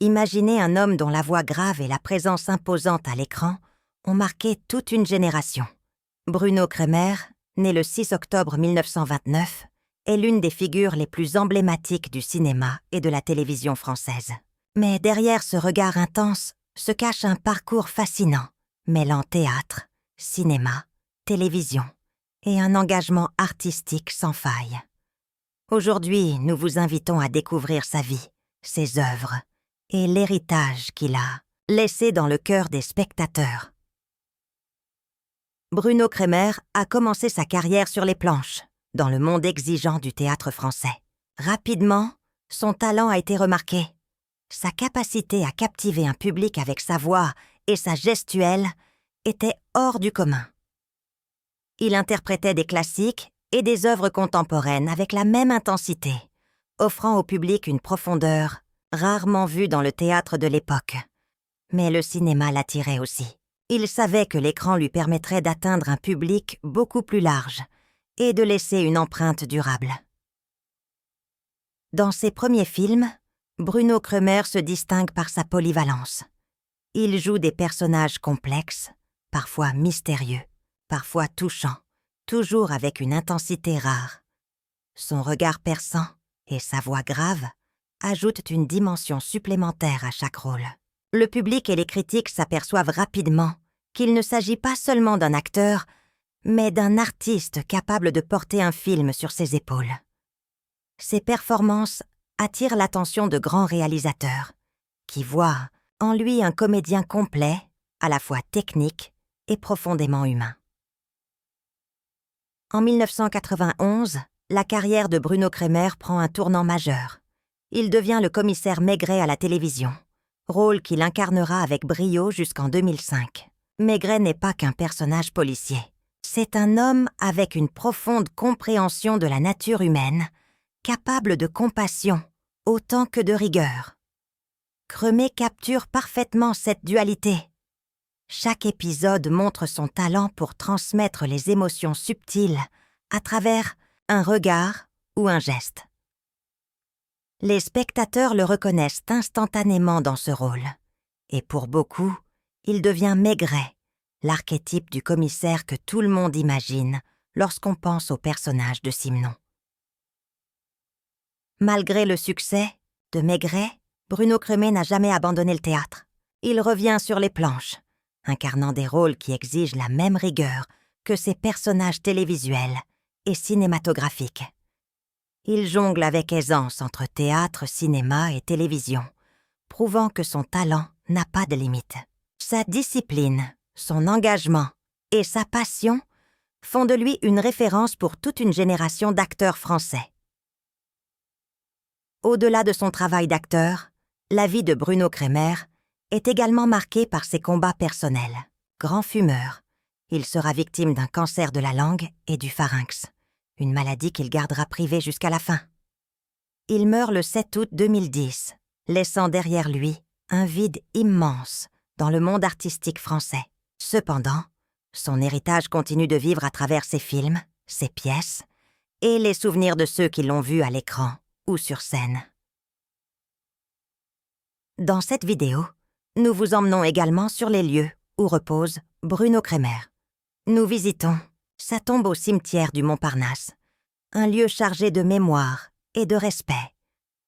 Imaginez un homme dont la voix grave et la présence imposante à l'écran ont marqué toute une génération. Bruno Cremer, né le 6 octobre 1929, est l'une des figures les plus emblématiques du cinéma et de la télévision française. Mais derrière ce regard intense se cache un parcours fascinant, mêlant théâtre, cinéma, télévision et un engagement artistique sans faille. Aujourd'hui, nous vous invitons à découvrir sa vie, ses œuvres et l'héritage qu'il a laissé dans le cœur des spectateurs. Bruno Cremer a commencé sa carrière sur les planches, dans le monde exigeant du théâtre français. Rapidement, son talent a été remarqué. Sa capacité à captiver un public avec sa voix et sa gestuelle était hors du commun. Il interprétait des classiques et des œuvres contemporaines avec la même intensité, offrant au public une profondeur rarement vue dans le théâtre de l'époque. Mais le cinéma l'attirait aussi. Il savait que l'écran lui permettrait d'atteindre un public beaucoup plus large et de laisser une empreinte durable. Dans ses premiers films, Bruno Cremer se distingue par sa polyvalence. Il joue des personnages complexes, parfois mystérieux, parfois touchants, toujours avec une intensité rare. Son regard perçant et sa voix grave ajoutent une dimension supplémentaire à chaque rôle. Le public et les critiques s'aperçoivent rapidement qu'il ne s'agit pas seulement d'un acteur, mais d'un artiste capable de porter un film sur ses épaules. Ses performances attirent l'attention de grands réalisateurs, qui voient en lui un comédien complet, à la fois technique et profondément humain. En 1991, la carrière de Bruno Cremer prend un tournant majeur. Il devient le commissaire Maigret à la télévision, rôle qu'il incarnera avec brio jusqu'en 2005. Maigret n'est pas qu'un personnage policier. C'est un homme avec une profonde compréhension de la nature humaine, capable de compassion autant que de rigueur. Cremer capture parfaitement cette dualité. Chaque épisode montre son talent pour transmettre les émotions subtiles à travers un regard ou un geste. Les spectateurs le reconnaissent instantanément dans ce rôle. Et pour beaucoup, il devient Maigret, l'archétype du commissaire que tout le monde imagine lorsqu'on pense au personnage de Simenon. Malgré le succès de Maigret, Bruno Cremer n'a jamais abandonné le théâtre. Il revient sur les planches, incarnant des rôles qui exigent la même rigueur que ses personnages télévisuels et cinématographiques. Il jongle avec aisance entre théâtre, cinéma et télévision, prouvant que son talent n'a pas de limite. Sa discipline, son engagement et sa passion font de lui une référence pour toute une génération d'acteurs français. Au-delà de son travail d'acteur, la vie de Bruno Cremer est également marquée par ses combats personnels. Grand fumeur, il sera victime d'un cancer de la langue et du pharynx, une maladie qu'il gardera privée jusqu'à la fin. Il meurt le 7 août 2010, laissant derrière lui un vide immense dans le monde artistique français. Cependant, son héritage continue de vivre à travers ses films, ses pièces et les souvenirs de ceux qui l'ont vu à l'écran ou sur scène. Dans cette vidéo, nous vous emmenons également sur les lieux où repose Bruno Cremer. Nous visitons sa tombe au cimetière du Montparnasse, un lieu chargé de mémoire et de respect.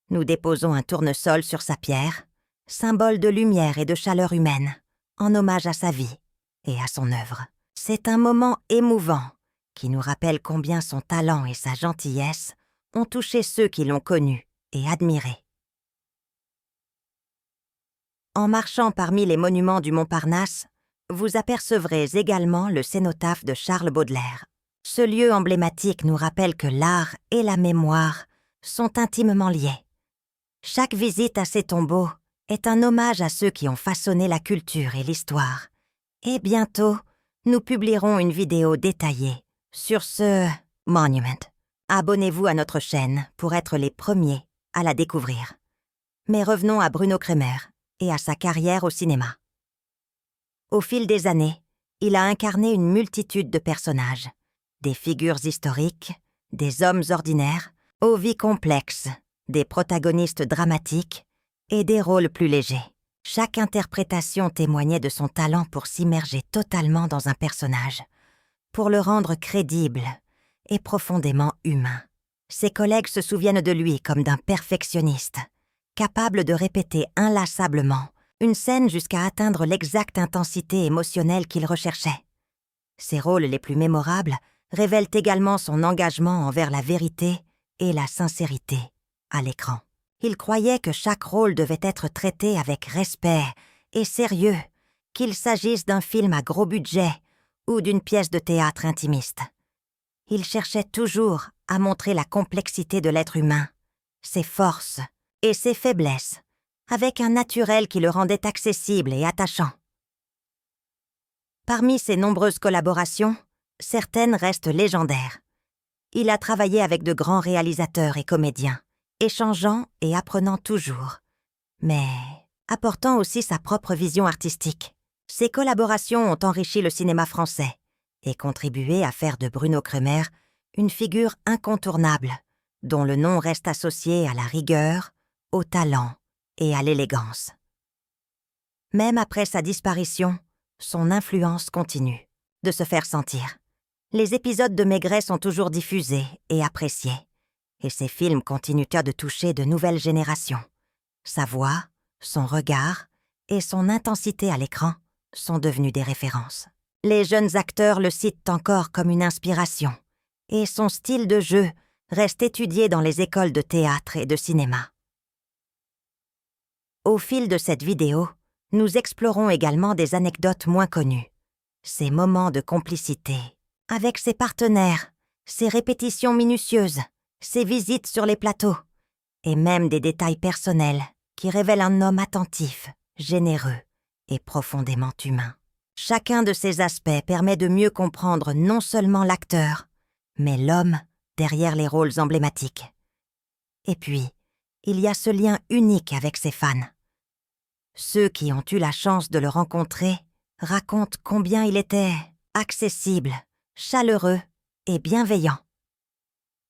Nous déposons un tournesol sur sa pierre, symbole de lumière et de chaleur humaine, en hommage à sa vie et à son œuvre. C'est un moment émouvant qui nous rappelle combien son talent et sa gentillesse ont touché ceux qui l'ont connu et admiré. En marchant parmi les monuments du Montparnasse, vous apercevrez également le cénotaphe de Charles Baudelaire. Ce lieu emblématique nous rappelle que l'art et la mémoire sont intimement liés. Chaque visite à ces tombeaux est un hommage à ceux qui ont façonné la culture et l'histoire. Et bientôt, nous publierons une vidéo détaillée sur ce monument. Abonnez-vous à notre chaîne pour être les premiers à la découvrir. Mais revenons à Bruno Cremer et à sa carrière au cinéma. Au fil des années, il a incarné une multitude de personnages, des figures historiques, des hommes ordinaires, aux vies complexes, des protagonistes dramatiques et des rôles plus légers. Chaque interprétation témoignait de son talent pour s'immerger totalement dans un personnage, pour le rendre crédible et profondément humain. Ses collègues se souviennent de lui comme d'un perfectionniste, capable de répéter inlassablement une scène jusqu'à atteindre l'exacte intensité émotionnelle qu'il recherchait. Ses rôles les plus mémorables révèlent également son engagement envers la vérité et la sincérité à l'écran. Il croyait que chaque rôle devait être traité avec respect et sérieux, qu'il s'agisse d'un film à gros budget ou d'une pièce de théâtre intimiste. Il cherchait toujours à montrer la complexité de l'être humain, ses forces et ses faiblesses, avec un naturel qui le rendait accessible et attachant. Parmi ses nombreuses collaborations, certaines restent légendaires. Il a travaillé avec de grands réalisateurs et comédiens, échangeant et apprenant toujours, mais apportant aussi sa propre vision artistique. Ses collaborations ont enrichi le cinéma français et contribué à faire de Bruno Cremer une figure incontournable, dont le nom reste associé à la rigueur, au talent et à l'élégance. Même après sa disparition, son influence continue de se faire sentir. Les épisodes de Maigret sont toujours diffusés et appréciés, et ses films continuent de toucher de nouvelles générations. Sa voix, son regard et son intensité à l'écran sont devenus des références. Les jeunes acteurs le citent encore comme une inspiration, et son style de jeu reste étudié dans les écoles de théâtre et de cinéma. Au fil de cette vidéo, nous explorons également des anecdotes moins connues, ses moments de complicité avec ses partenaires, ses répétitions minutieuses, ses visites sur les plateaux, et même des détails personnels qui révèlent un homme attentif, généreux et profondément humain. Chacun de ces aspects permet de mieux comprendre non seulement l'acteur, mais l'homme derrière les rôles emblématiques. Et puis, il y a ce lien unique avec ses fans. Ceux qui ont eu la chance de le rencontrer racontent combien il était accessible, chaleureux et bienveillant.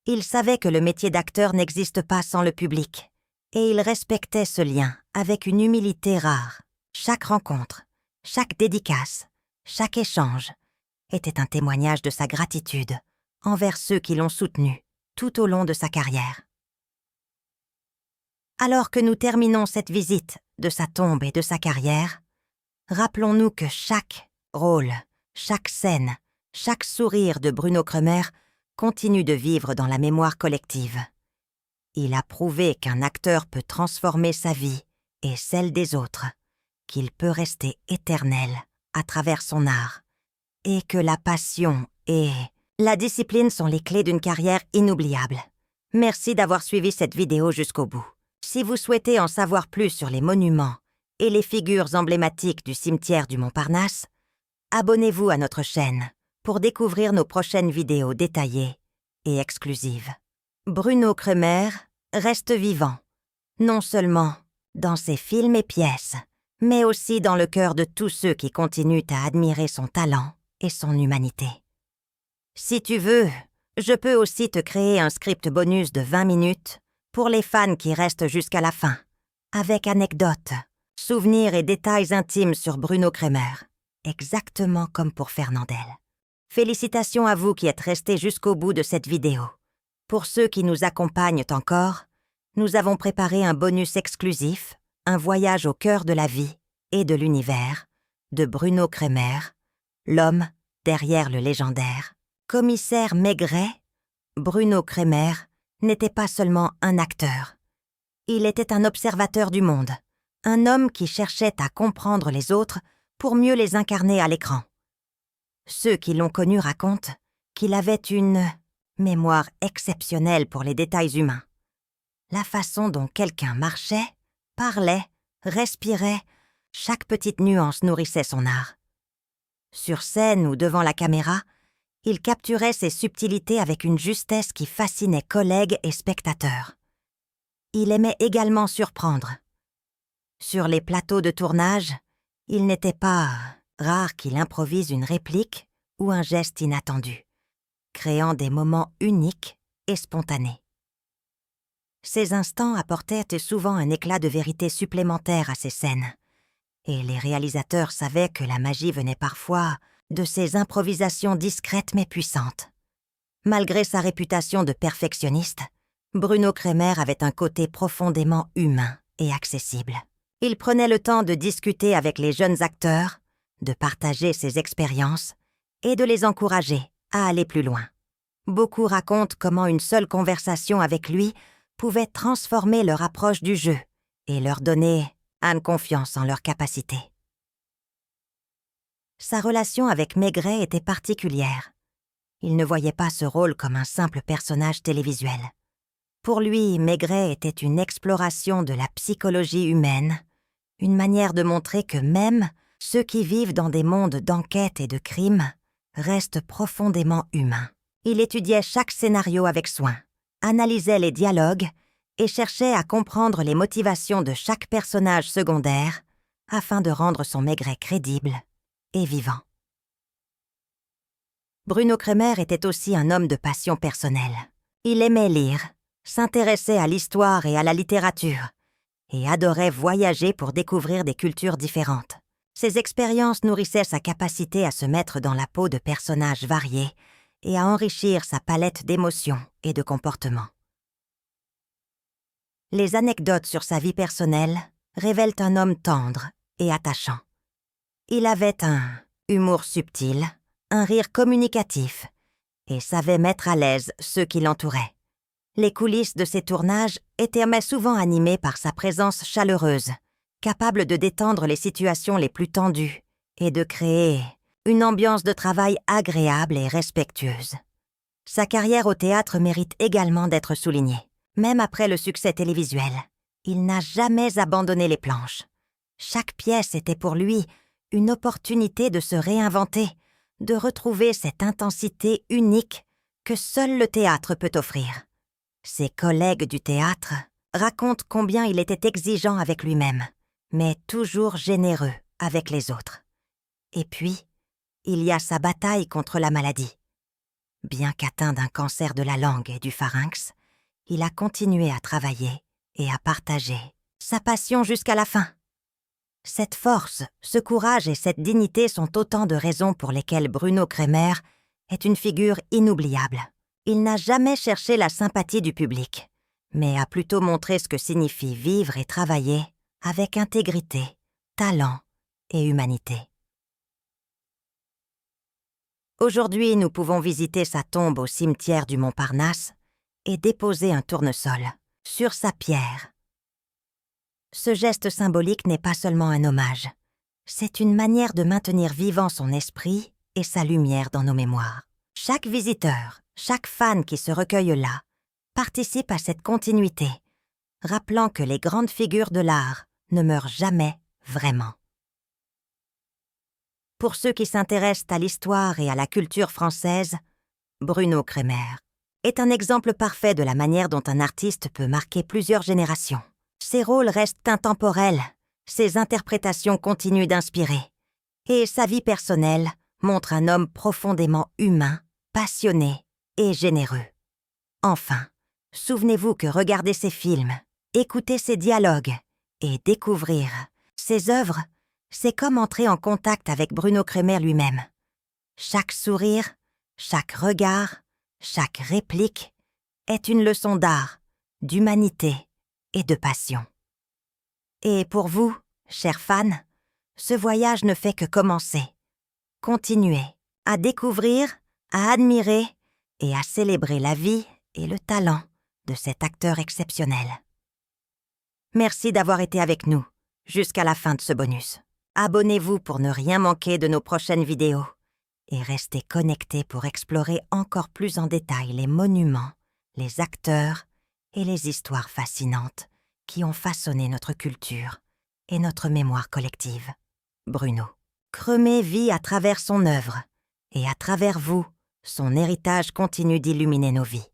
Il savait que le métier d'acteur n'existe pas sans le public, et il respectait ce lien avec une humilité rare. Chaque rencontre, chaque dédicace, chaque échange était un témoignage de sa gratitude envers ceux qui l'ont soutenu tout au long de sa carrière. Alors que nous terminons cette visite de sa tombe et de sa carrière, rappelons-nous que chaque rôle, chaque scène, chaque sourire de Bruno Cremer continue de vivre dans la mémoire collective. Il a prouvé qu'un acteur peut transformer sa vie et celle des autres, qu'il peut rester éternel à travers son art, et que la passion et la discipline sont les clés d'une carrière inoubliable. Merci d'avoir suivi cette vidéo jusqu'au bout. Si vous souhaitez en savoir plus sur les monuments et les figures emblématiques du cimetière du Montparnasse, abonnez-vous à notre chaîne pour découvrir nos prochaines vidéos détaillées et exclusives. Bruno Cremer reste vivant, non seulement dans ses films et pièces, mais aussi dans le cœur de tous ceux qui continuent à admirer son talent et son humanité. Si tu veux, je peux aussi te créer un script bonus de 20 minutes pour les fans qui restent jusqu'à la fin, avec anecdotes, souvenirs et détails intimes sur Bruno Cremer, exactement comme pour Fernandel. Félicitations à vous qui êtes restés jusqu'au bout de cette vidéo. Pour ceux qui nous accompagnent encore, nous avons préparé un bonus exclusif, un voyage au cœur de la vie et de l'univers de Bruno Cremer, l'homme derrière le légendaire. Commissaire Maigret, Bruno Cremer n'était pas seulement un acteur. Il était un observateur du monde, un homme qui cherchait à comprendre les autres pour mieux les incarner à l'écran. Ceux qui l'ont connu racontent qu'il avait une mémoire exceptionnelle pour les détails humains. La façon dont quelqu'un marchait, parlait, respirait, chaque petite nuance nourrissait son art. Sur scène ou devant la caméra, il capturait ces subtilités avec une justesse qui fascinait collègues et spectateurs. Il aimait également surprendre. Sur les plateaux de tournage, il n'était pas rare qu'il improvise une réplique ou un geste inattendu, créant des moments uniques et spontanés. Ces instants apportaient souvent un éclat de vérité supplémentaire à ces scènes. Et les réalisateurs savaient que la magie venait parfois de ces improvisations discrètes mais puissantes. Malgré sa réputation de perfectionniste, Bruno Cremer avait un côté profondément humain et accessible. Il prenait le temps de discuter avec les jeunes acteurs, de partager ses expériences et de les encourager à aller plus loin. Beaucoup racontent comment une seule conversation avec lui pouvait transformer leur approche du jeu et leur donner âme confiance en leurs capacités. Sa relation avec Maigret était particulière. Il ne voyait pas ce rôle comme un simple personnage télévisuel. Pour lui, Maigret était une exploration de la psychologie humaine, une manière de montrer que même ceux qui vivent dans des mondes d'enquête et de crime restent profondément humains. Il étudiait chaque scénario avec soin, analysait les dialogues et cherchait à comprendre les motivations de chaque personnage secondaire afin de rendre son Maigret crédible et vivant. Bruno Cremer était aussi un homme de passion personnelle. Il aimait lire, s'intéressait à l'histoire et à la littérature, et adorait voyager pour découvrir des cultures différentes. Ses expériences nourrissaient sa capacité à se mettre dans la peau de personnages variés et à enrichir sa palette d'émotions et de comportements. Les anecdotes sur sa vie personnelle révèlent un homme tendre et attachant. Il avait un humour subtil, un rire communicatif, et savait mettre à l'aise ceux qui l'entouraient. Les coulisses de ses tournages étaient mais souvent animées par sa présence chaleureuse, capable de détendre les situations les plus tendues et de créer une ambiance de travail agréable et respectueuse. Sa carrière au théâtre mérite également d'être soulignée. Même après le succès télévisuel, il n'a jamais abandonné les planches. Chaque pièce était pour lui une opportunité de se réinventer, de retrouver cette intensité unique que seul le théâtre peut offrir. Ses collègues du théâtre racontent combien il était exigeant avec lui-même, mais toujours généreux avec les autres. Et puis, il y a sa bataille contre la maladie. Bien qu'atteint d'un cancer de la langue et du pharynx, il a continué à travailler et à partager sa passion jusqu'à la fin. Cette force, ce courage et cette dignité sont autant de raisons pour lesquelles Bruno Cremer est une figure inoubliable. Il n'a jamais cherché la sympathie du public, mais a plutôt montré ce que signifie vivre et travailler avec intégrité, talent et humanité. Aujourd'hui, nous pouvons visiter sa tombe au cimetière du Montparnasse et déposer un tournesol sur sa pierre. Ce geste symbolique n'est pas seulement un hommage, c'est une manière de maintenir vivant son esprit et sa lumière dans nos mémoires. Chaque visiteur, chaque fan qui se recueille là, participe à cette continuité, rappelant que les grandes figures de l'art ne meurent jamais vraiment. Pour ceux qui s'intéressent à l'histoire et à la culture française, Bruno Cremer est un exemple parfait de la manière dont un artiste peut marquer plusieurs générations. Ses rôles restent intemporels, ses interprétations continuent d'inspirer, et sa vie personnelle montre un homme profondément humain, passionné et généreux. Enfin, souvenez-vous que regarder ses films, écouter ses dialogues et découvrir ses œuvres, c'est comme entrer en contact avec Bruno Cremer lui-même. Chaque sourire, chaque regard, chaque réplique est une leçon d'art, d'humanité et de passion. Et pour vous, chers fans, ce voyage ne fait que commencer. Continuez à découvrir, à admirer et à célébrer la vie et le talent de cet acteur exceptionnel. Merci d'avoir été avec nous jusqu'à la fin de ce bonus. Abonnez-vous pour ne rien manquer de nos prochaines vidéos et restez connectés pour explorer encore plus en détail les monuments, les acteurs et les histoires fascinantes qui ont façonné notre culture et notre mémoire collective. Bruno Cremer vit à travers son œuvre et à travers vous, son héritage continue d'illuminer nos vies.